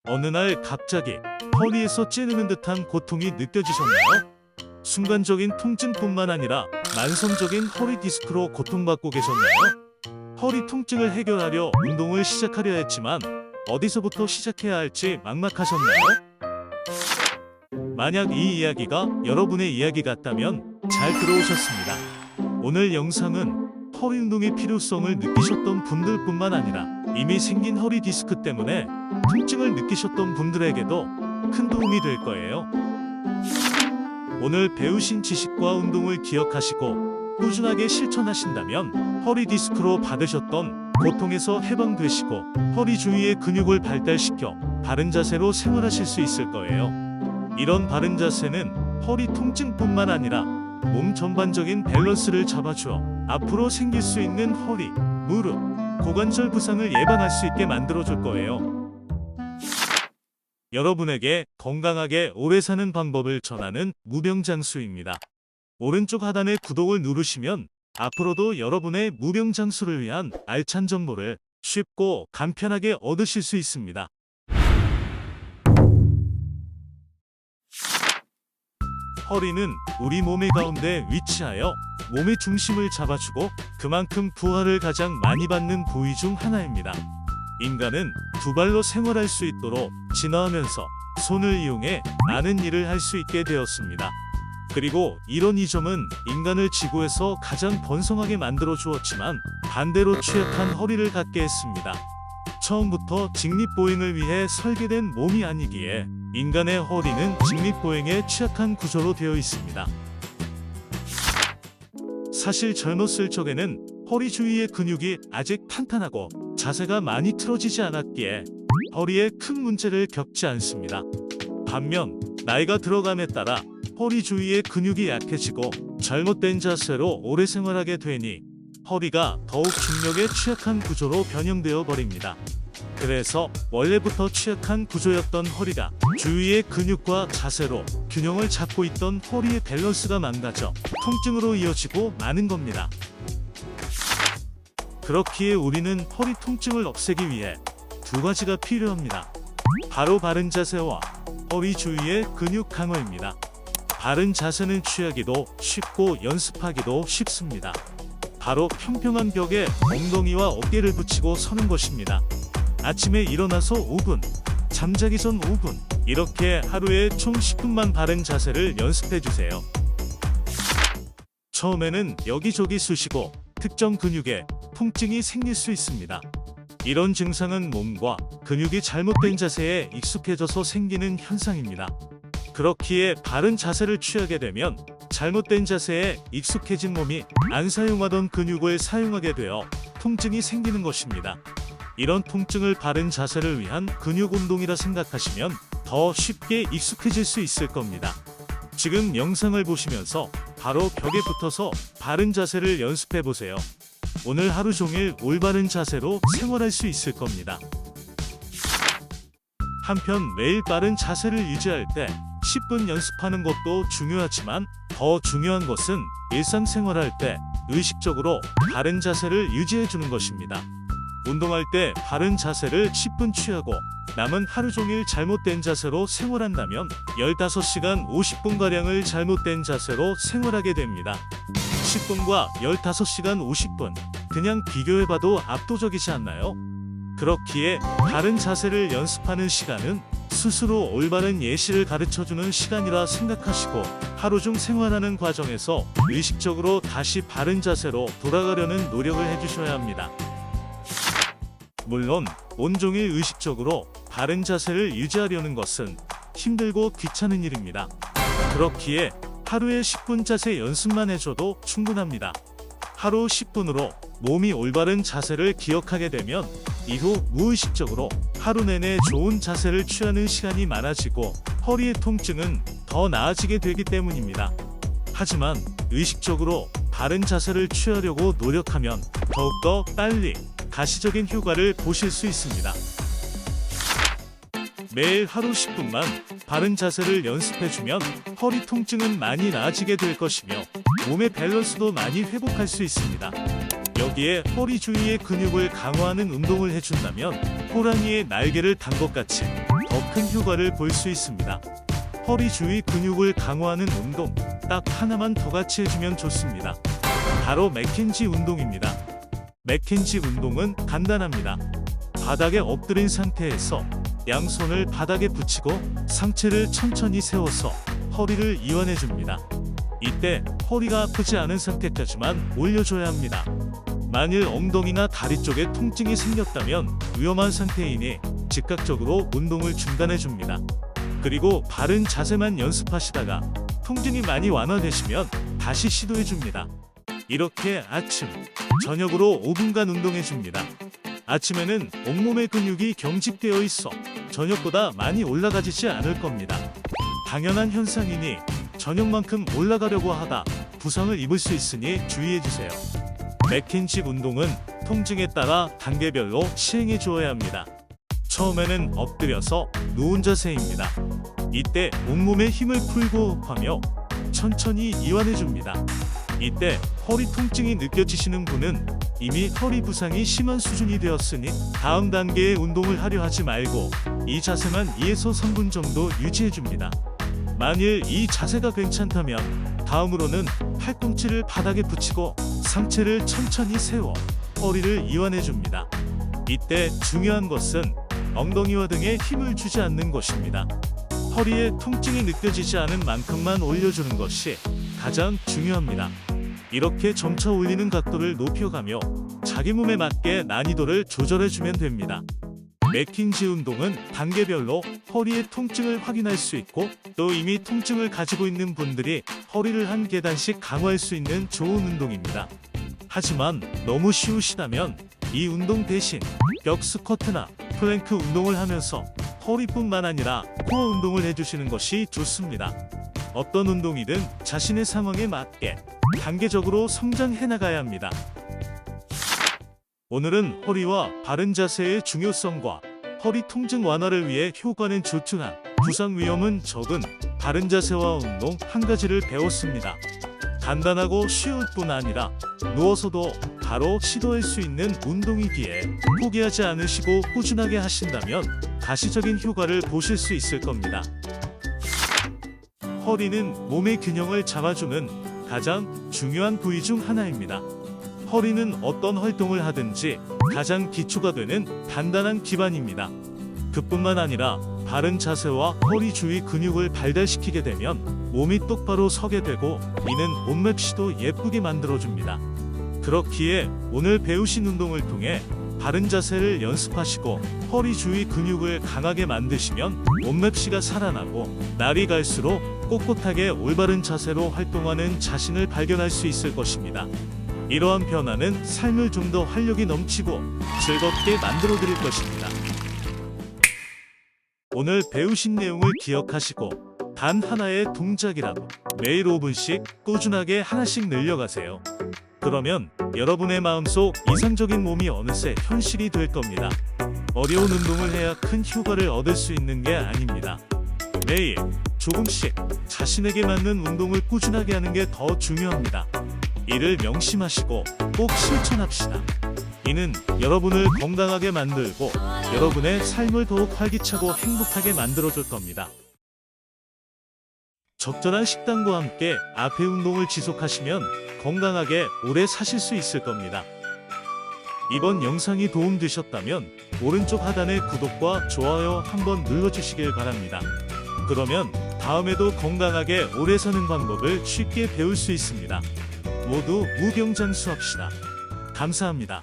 어느 날 갑자기 허리에서 찌르는 듯한 고통이 느껴지셨나요? 순간적인 통증뿐만 아니라 만성적인 허리 디스크로 고통받고 계셨나요? 허리 통증을 해결하려 운동을 시작하려 했지만 어디서부터 시작해야 할지 막막하셨나요? 만약 이 이야기가 여러분의 이야기 같다면 잘 들어오셨습니다. 오늘 영상은 허리 운동의 필요성을 느끼셨던 분들뿐만 아니라 이미 생긴 허리 디스크 때문에 통증을 느끼셨던 분들에게도 큰 도움이 될 거예요. 오늘 배우신 지식과 운동을 기억하시고 꾸준하게 실천하신다면 허리 디스크로 받으셨던 고통에서 해방되시고 허리 주위의 근육을 발달시켜 바른 자세로 생활하실 수 있을 거예요. 이런 바른 자세는 허리 통증뿐만 아니라 몸 전반적인 밸런스를 잡아주어 앞으로 생길 수 있는 허리, 무릎, 고관절 부상을 예방할 수 있게 만들어줄 거예요. 여러분에게 건강하게 오래 사는 방법을 전하는 무병장수입니다. 오른쪽 하단의 구독을 누르시면 앞으로도 여러분의 무병장수를 위한 알찬 정보를 쉽고 간편하게 얻으실 수 있습니다. 허리는 우리 몸의 가운데 위치하여 몸의 중심을 잡아주고 그만큼 부하를 가장 많이 받는 부위 중 하나입니다. 인간은 두 발로 생활할 수 있도록 진화하면서 손을 이용해 많은 일을 할 수 있게 되었습니다. 그리고 이런 이점은 인간을 지구에서 가장 번성하게 만들어 주었지만 반대로 취약한 허리를 갖게 했습니다. 처음부터 직립보행을 위해 설계된 몸이 아니기에 인간의 허리는 직립보행에 취약한 구조로 되어 있습니다. 사실 젊었을 적에는 허리 주위의 근육이 아직 탄탄하고 자세가 많이 틀어지지 않았기에 허리에 큰 문제를 겪지 않습니다. 반면 나이가 들어감에 따라 허리 주위의 근육이 약해지고 잘못된 자세로 오래 생활하게 되니 허리가 더욱 중력에 취약한 구조로 변형되어 버립니다. 그래서 원래부터 취약한 구조였던 허리가 주위의 근육과 자세로 균형을 잡고 있던 허리의 밸런스가 망가져 통증으로 이어지고 마는 겁니다. 그렇기에 우리는 허리 통증을 없애기 위해 두 가지가 필요합니다. 바로 바른 자세와 허리 주위의 근육 강화입니다. 바른 자세는 취하기도 쉽고 연습하기도 쉽습니다. 바로 평평한 벽에 엉덩이와 어깨를 붙이고 서는 것입니다. 아침에 일어나서 5분, 잠자기 전 5분, 이렇게 하루에 총 10분만 바른 자세를 연습해주세요. 처음에는 여기저기 쑤시고 특정 근육에 통증이 생길 수 있습니다. 이런 증상은 몸과 근육이 잘못된 자세에 익숙해져서 생기는 현상입니다. 그렇기에 바른 자세를 취하게 되면 잘못된 자세에 익숙해진 몸이 안 사용하던 근육을 사용하게 되어 통증이 생기는 것입니다. 이런 통증을 바른 자세를 위한 근육 운동이라 생각하시면 더 쉽게 익숙해질 수 있을 겁니다. 지금 영상을 보시면서 바로 벽에 붙어서 바른 자세를 연습해 보세요. 오늘 하루 종일 올바른 자세로 생활할 수 있을 겁니다. 한편 매일 바른 자세를 유지할 때 10분 연습하는 것도 중요하지만 더 중요한 것은 일상생활할 때 의식적으로 바른 자세를 유지해 주는 것입니다. 운동할 때 바른 자세를 10분 취하고 남은 하루 종일 잘못된 자세로 생활한다면 15시간 50분가량을 잘못된 자세로 생활하게 됩니다. 10분과 15시간 50분, 그냥 비교해봐도 압도적이지 않나요? 그렇기에 바른 자세를 연습하는 시간은 스스로 올바른 예시를 가르쳐주는 시간이라 생각하시고 하루 중 생활하는 과정에서 의식적으로 다시 바른 자세로 돌아가려는 노력을 해주셔야 합니다. 물론 온종일 의식적으로 바른 자세를 유지하려는 것은 힘들고 귀찮은 일입니다. 그렇기에 하루에 10분 자세 연습만 해줘도 충분합니다. 하루 10분으로 몸이 올바른 자세를 기억하게 되면 이후 무의식적으로 하루 내내 좋은 자세를 취하는 시간이 많아지고 허리의 통증은 더 나아지게 되기 때문입니다. 하지만 의식적으로 바른 자세를 취하려고 노력하면 더욱더 빨리 가시적인 효과를 보실 수 있습니다. 매일 하루 10분만 바른 자세를 연습해주면 허리 통증은 많이 나아지게 될 것이며 몸의 밸런스도 많이 회복할 수 있습니다. 여기에 허리 주위의 근육을 강화하는 운동을 해준다면 호랑이의 날개를 단 것 같이 더 큰 효과를 볼 수 있습니다. 허리 주위 근육을 강화하는 운동 딱 하나만 더 같이 해주면 좋습니다. 바로 맥켄지 운동입니다. 맥켄지 운동은 간단합니다. 바닥에 엎드린 상태에서 양손을 바닥에 붙이고 상체를 천천히 세워서 허리를 이완해 줍니다. 이때 허리가 아프지 않은 상태까지만 올려줘야 합니다. 만일 엉덩이나 다리 쪽에 통증이 생겼다면 위험한 상태이니 즉각적으로 운동을 중단해 줍니다. 그리고 바른 자세만 연습하시다가 통증이 많이 완화되시면 다시 시도해 줍니다. 이렇게 아침, 저녁으로 5분간 운동해 줍니다. 아침에는 온몸의 근육이 경직되어 있어 저녁보다 많이 올라가지지 않을 겁니다. 당연한 현상이니 저녁만큼 올라가려고 하다 부상을 입을 수 있으니 주의해 주세요. 맥켄지 운동은 통증에 따라 단계별로 시행해 주어야 합니다. 처음에는 엎드려서 누운 자세입니다. 이때 온몸에 힘을 풀고 호흡하며 천천히 이완해 줍니다. 이때 허리 통증이 느껴지시는 분은 이미 허리 부상이 심한 수준이 되었으니 다음 단계의 운동을 하려 하지 말고 이 자세만 2에서 3분 정도 유지해 줍니다. 만일 이 자세가 괜찮다면 다음으로는 팔꿈치를 바닥에 붙이고 상체를 천천히 세워 허리를 이완해 줍니다. 이때 중요한 것은 엉덩이와 등에 힘을 주지 않는 것입니다. 허리에 통증이 느껴지지 않은 만큼만 올려주는 것이 가장 중요합니다. 이렇게 점차 올리는 각도를 높여가며 자기 몸에 맞게 난이도를 조절해주면 됩니다. 맥켄지 운동은 단계별로 허리의 통증을 확인할 수 있고 또 이미 통증을 가지고 있는 분들이 허리를 한 계단씩 강화할 수 있는 좋은 운동입니다. 하지만 너무 쉬우시다면 이 운동 대신 벽 스쿼트나 플랭크 운동을 하면서 허리뿐만 아니라 코어 운동을 해주시는 것이 좋습니다. 어떤 운동이든 자신의 상황에 맞게 단계적으로 성장해 나가야 합니다. 오늘은 허리와 바른 자세의 중요성과 허리 통증 완화를 위해 효과는 좋지만 부상 위험은 적은 바른 자세와 운동 한 가지를 배웠습니다. 간단하고 쉬울 뿐 아니라 누워서도 바로 시도할 수 있는 운동이기에 포기하지 않으시고 꾸준하게 하신다면 가시적인 효과를 보실 수 있을 겁니다. 허리는 몸의 균형을 잡아주는 가장 중요한 부위 중 하나입니다. 허리는 어떤 활동을 하든지 가장 기초가 되는 단단한 기반입니다. 그뿐만 아니라 바른 자세와 허리 주위 근육을 발달시키게 되면 몸이 똑바로 서게 되고 이는 몸맵시도 예쁘게 만들어줍니다. 그렇기에 오늘 배우신 운동을 통해 바른 자세를 연습하시고 허리 주위 근육을 강하게 만드시면 몸맵시가 살아나고 날이 갈수록 꼿꼿하게 올바른 자세로 활동하는 자신을 발견할 수 있을 것입니다. 이러한 변화는 삶을 좀 더 활력이 넘치고 즐겁게 만들어 드릴 것입니다. 오늘 배우신 내용을 기억하시고 단 하나의 동작이라도 매일 5분씩 꾸준하게 하나씩 늘려가세요. 그러면 여러분의 마음속 이상적인 몸이 어느새 현실이 될 겁니다. 어려운 운동을 해야 큰 효과를 얻을 수 있는 게 아닙니다. 매일 조금씩 자신에게 맞는 운동을 꾸준하게 하는 게 더 중요합니다. 이를 명심하시고 꼭 실천합시다. 이는 여러분을 건강하게 만들고 여러분의 삶을 더욱 활기차고 행복하게 만들어줄 겁니다. 적절한 식단과 함께 앞의 운동을 지속하시면 건강하게 오래 사실 수 있을 겁니다. 이번 영상이 도움되셨다면 오른쪽 하단의 구독과 좋아요 한번 눌러주시길 바랍니다. 그러면 다음에도 건강하게 오래 사는 방법을 쉽게 배울 수 있습니다. 모두 무병장수합시다. 감사합니다.